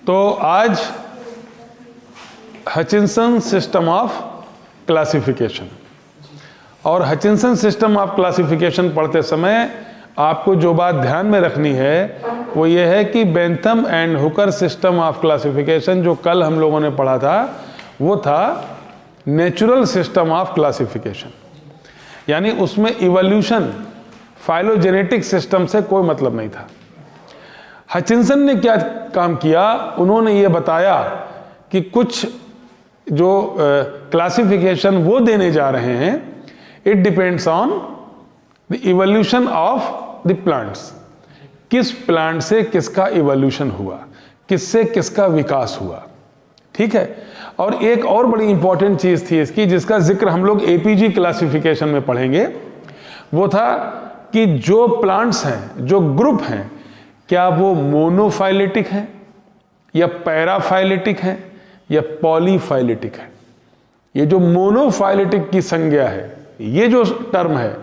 तो आज Hutchinson system of classification, और हचिंसन सिस्टम ऑफ क्लासिफिकेशन पढ़ते समय आपको जो बात ध्यान में रखनी है वो ये है कि Bentham and Hooker system of classification जो कल हम लोगों ने पढ़ा था वो था नेचुरल सिस्टम ऑफ क्लासिफिकेशन, यानी उसमें इवोल्यूशन फाइलोजेनेटिक सिस्टम से कोई मतलब नहीं था। हचिंसन ने क्या काम किया, उन्होंने ये बताया कि कुछ जो क्लासिफिकेशन वो देने जा रहे हैं, it depends on the evolution of the plants, किस प्लांट से किसका इवोल्यूशन हुआ, किससे किसका विकास हुआ, ठीक है। और एक और बड़ी इंपॉर्टेंट चीज थी इसकी, जिसका जिक्र हम लोग एपीजी क्लासिफिकेशन में पढ़ेंगे, वो था कि जो प्लांट्स हैं, जो ग्रुप हैं, क्या वो मोनोफाइलेटिक हैं या पैराफाइलेटिक हैं या पॉलीफाइलेटिक है। ये जो मोनोफाइलेटिक की संज्ञा है, ये जो टर्म है,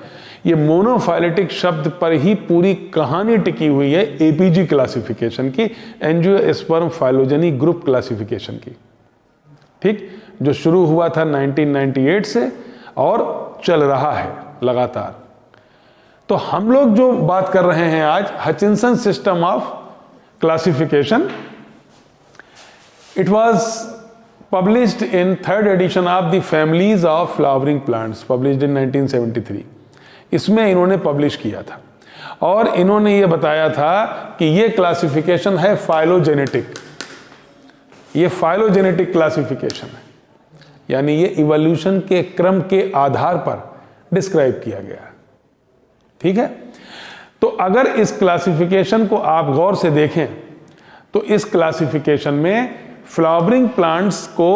ये मोनोफाइलेटिक शब्द पर ही पूरी कहानी टिकी हुई है एपीजी क्लासिफिकेशन की, एंजियोस्पर्म फाइलोजेनी ग्रुप क्लासिफिकेशन की, ठीक, जो शुरू हुआ था 1998 से और चल रहा है लगातार। तो हम लोग जो बात कर रहे हैं आज, Hutchinson system of classification, it was published in third edition of the families of flowering plants, published in 1973। इसमें इन्होंने पब्लिश किया था और इन्होंने ये बताया था कि ये क्लासिफिकेशन है फाइलोजेनेटिक, ये फाइलोजेनेटिक क्लासिफिकेशन है, यानी ये इवोल्यूशन के क्रम के आधार पर डिस्क्राइब किया गया है, ठीक है। तो अगर इस क्लासिफिकेशन को आप गौर से देखें तो इस क्लासिफिकेशन में फ्लावरिंग प्लांट्स को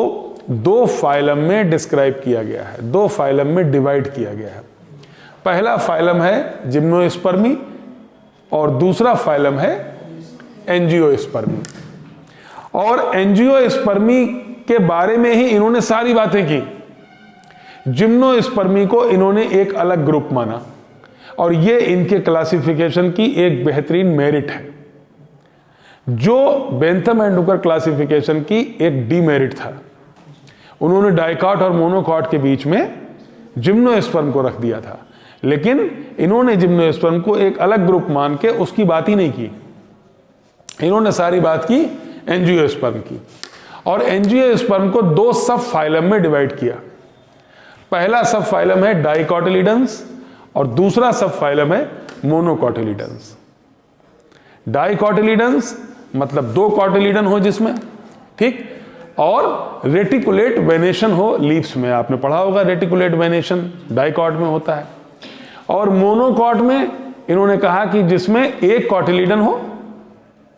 दो फाइलम में डिस्क्राइब किया गया है, दो फाइलम में डिवाइड किया गया है। पहला फाइलम है जिम्नोस्पर्मी और दूसरा फाइलम है एंजियोस्पर्मी। और एंजियोस्पर्मी के बारे में ही इन्होंने सारी बातें की। जिम्नोस्पर्मी को इन्होंने एक अलग ग्रुप माना और ये इनके क्लासिफिकेशन की एक बेहतरीन मेरिट है, जो बेंथम एंड हुकर क्लासिफिकेशन की एक डीमेरिट था। उन्होंने डाइकॉट और मोनोकॉट के बीच में जिम्नोस्पर्म को रख दिया था, लेकिन इन्होंने जिम्नोस्पर्म को एक अलग ग्रुप मान के उसकी बात ही नहीं की, इन्होंने सारी बात की एंजियोस्पर्म की। और एंजियोस्पर्म को दो सब फाइलम में डिवाइड किया। पहला सब फाइलम है डाइकोटिलिडन्स और दूसरा सब फाइलम है मोनोकोटिलिडन्स। डाइकोटिलिडन्स मतलब दो कोटिलिडन हो जिसमें, ठीक, और रेटिकुलेट वेनेशन हो लीव्स में, आपने पढ़ा होगा रेटिकुलेट वेनेशन डाइकॉट में होता है। और मोनोकॉट में इन्होंने कहा कि जिसमें एक कोटिलिडन हो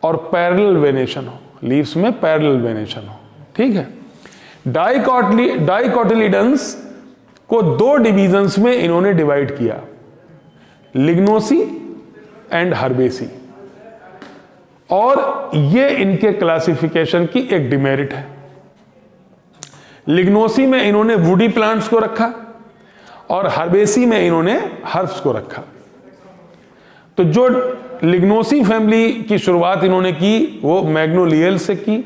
और पैरेलल वेनेशन हो, लीव्स में पैरेलल वेनेशन हो, ठीक है। डाइकोटिलिडन्स को दो डिविजन्स में इन्होंने डिवाइड किया, लिग्नोसी एंड हर्बेसी, और ये इनके क्लासिफिकेशन की एक डिमेरिट है। लिग्नोसी में इन्होंने वुडी प्लांट्स को रखा और हर्बेसी में इन्होंने हर्ब्स को रखा। तो जो लिग्नोसी फैमिली की शुरुआत इन्होंने की वो मैग्नोलियल से की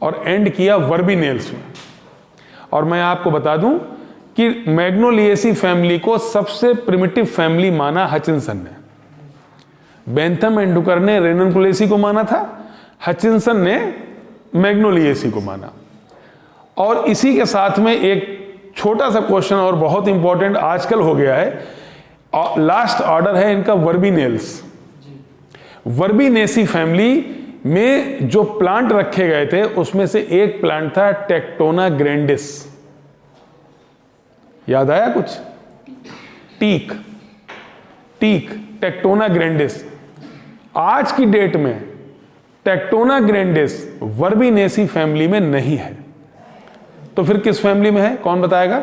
और एंड किया वर्बिनेल्स में। और मैं आपको बता दूं कि मैग्नोलिएसी फैमिली को सबसे प्रिमिटिव फैमिली माना हचिंसन ने। बेंथम एंड हुकर ने रेननकुलेसी को माना था, हचिंसन ने मैग्नोलिएसी को माना। और इसी के साथ में एक छोटा सा क्वेश्चन और बहुत इंपॉर्टेंट आजकल हो गया है, लास्ट ऑर्डर है इनका वर्बिनेल्स। वर्बिनेसी फैमिली में जो प्लांट रखे गए थे उसमें से एक प्लांट था टेक्टोना ग्रैंडिस, याद आया कुछ? Teak, tectona grandis. आज की डेट में टेक्टोना ग्रैंडिस वर्बिनेसी फैमिली में नहीं है, तो फिर किस फैमिली में है? कौन बताएगा?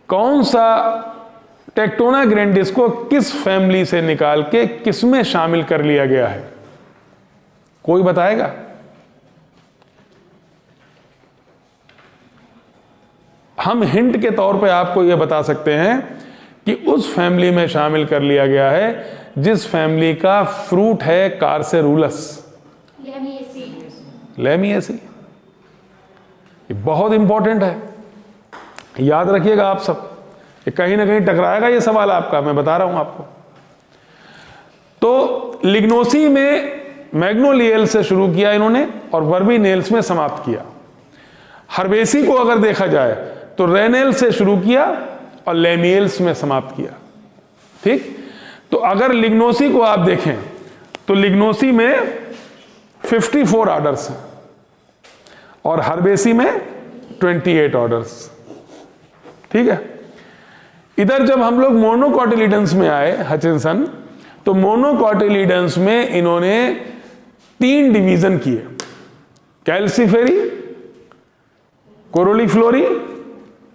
कौन सा टेक्टोना ग्रैंडिस को किस फैमिली से निकाल के किस में शामिल कर लिया गया है? कोई बताएगा? हम हिंट के तौर पे आपको यह बता सकते हैं कि उस फैमिली में शामिल कर लिया गया है जिस फैमिली का फ्रूट है कार्सेरुलस, लेमिएसी। ये बहुत इंपॉर्टेंट है, याद रखिएगा आप सब, ये कहीं ना कहीं टकराएगा ये सवाल आपका, मैं बता रहा हूं आपको। तो लिग्नोसी में मैग्नोलियल से शुरू किया इन्होंने और वर्बिनेल्स में समाप्त किया। हर्बेसी को अगर देखा जाए तो रेनेल से शुरू किया और लेमियल्स में समाप्त किया। ठीक, तो अगर लिग्नोसी को आप देखें तो लिग्नोसी में 54 ऑर्डर्स हैं और हर्बेसी में 28 ऑर्डर्स। ठीक है, इधर जब हम लोग मोनोकॉटिलिडन्स में आए हचिंसन, तो मोनोकॉटिलिडन्स में इन्होंने 3 डिवीजन किए, कैल्सीफेरी, कोरोलीफ्लोरी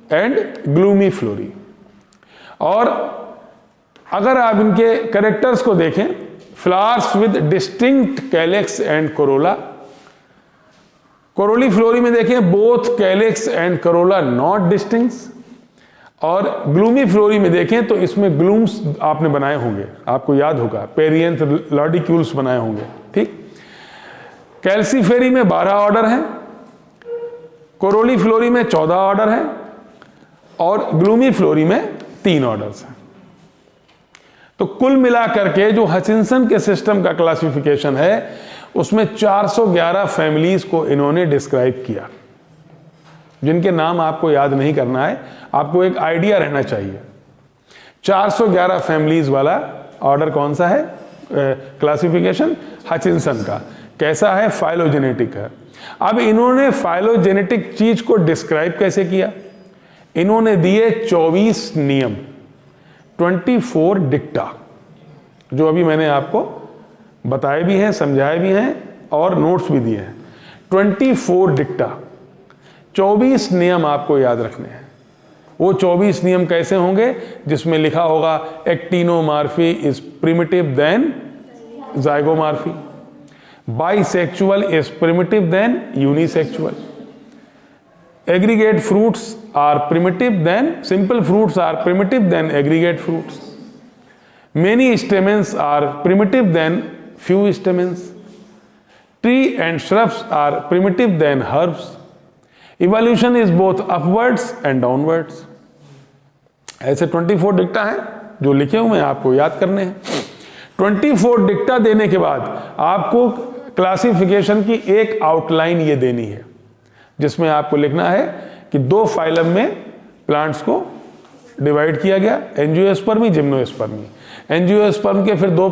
एंड ग्लूमीफ्लोरी। और अगर आप इनके कैरेक्टर्स को देखें, flowers with distinct calyx and corolla. Corolliflorae में देखें both calyx and corolla not distinct. और ग्लूमीफ्लोरी में देखें तो इसमें ग्लूम्स आपने बनाए होंगे, आपको याद होगा, पेरियंथ लॉडिक्यूल्स बनाए होंगे। ठीक, कैल्सीफेरी में 12 ऑर्डर हैं, कोरोलीफ्लोरी में 14 ऑर्डर हैं और ग्लूमीफ्लोरी में 3 ऑर्डर्स हैं। तो कुल मिलाकर के जो हचिंसन के सिस्टम का क्लासिफिकेशन है उसमें 411 फैमिलीज को इन्होंने डिस्क्राइब किया, जिनके नाम आपको याद नहीं करना है, आपको एक आइडिया रहना चाहिए। 411 फैमिलीज वाला ऑर्डर कौन सा है क्लासिफिकेशन? हचिंसन का। कैसा है? फाइलोजेनेटिक है। अब इन्होंने फाइलोजेनेटिक चीज को डिस्क्राइब कैसे किया? इन्होंने दिए 24 नियम, 24 डिक्टा, जो अभी मैंने आपको बताए भी हैं, समझाए भी हैं और नोट्स भी दिए हैं। 24 डिक्टा, 24 नियम आपको याद रखने हैं। वो 24 नियम कैसे होंगे? जिसमें लिखा होगा actinomorphy is primitive than zygomorphy, bisexual is primitive than unisexual, aggregate fruits are primitive then simple fruits are primitive than aggregate fruits, many stamens are primitive than few stamens, tree and shrubs are primitive than herbs, evolution is both upwards and downwards। ऐसे 24 डिक्टा हैं जो लिखे हुए हैं, आपको याद करने हैं। 24 डिक्टा देने के बाद आपको क्लासिफिकेशन की एक आउटलाइन ये देनी है, जिसमें आपको लिखना है कि 2 फाइलम में प्लांट्स को डिवाइड किया गया, एंजियोस्पर्मी, जिम्नोस्पर्मी। एंजियोस्पर्म के फिर 2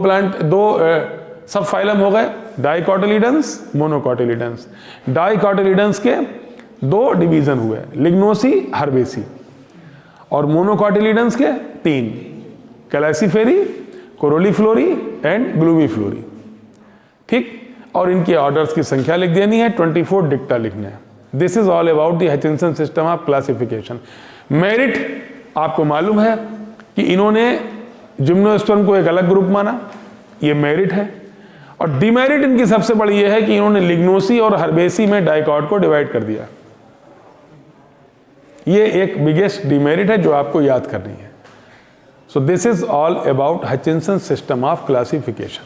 सब फाइलम हो गए, डाइकोटिलिडन्स, मोनोकोटिलिडन्स। डाइकोटिलिडन्स के 2 डिवीजन हुए, लिग्नोसी, हर्बेसी। और मोनोकोटिलिडन्स के 3, कैल्सीफेरी, कोरोलीफ्लोरी एंड ग्लूमीफ्लोरी। ठीक, और इनके ऑर्डर्स की संख्या लिख देनी है, 24 डिक्टा लिखने हैं। This is all about the Hutchinson system of classification. Merit आपको मालूम है कि इन्होंने जिम्नोस्पर्म को एक अलग ग्रुप माना, ये मेरिट है। और डिमेरिट इनकी सबसे बड़ी ये है कि इन्होंने लिग्नोसी और हर्बेसी में डाइकॉट को डिवाइड कर दिया। ये एक बिगेस्ट डिमेरिट है जो आपको याद करनी है। So this is all about Hutchinson system of classification.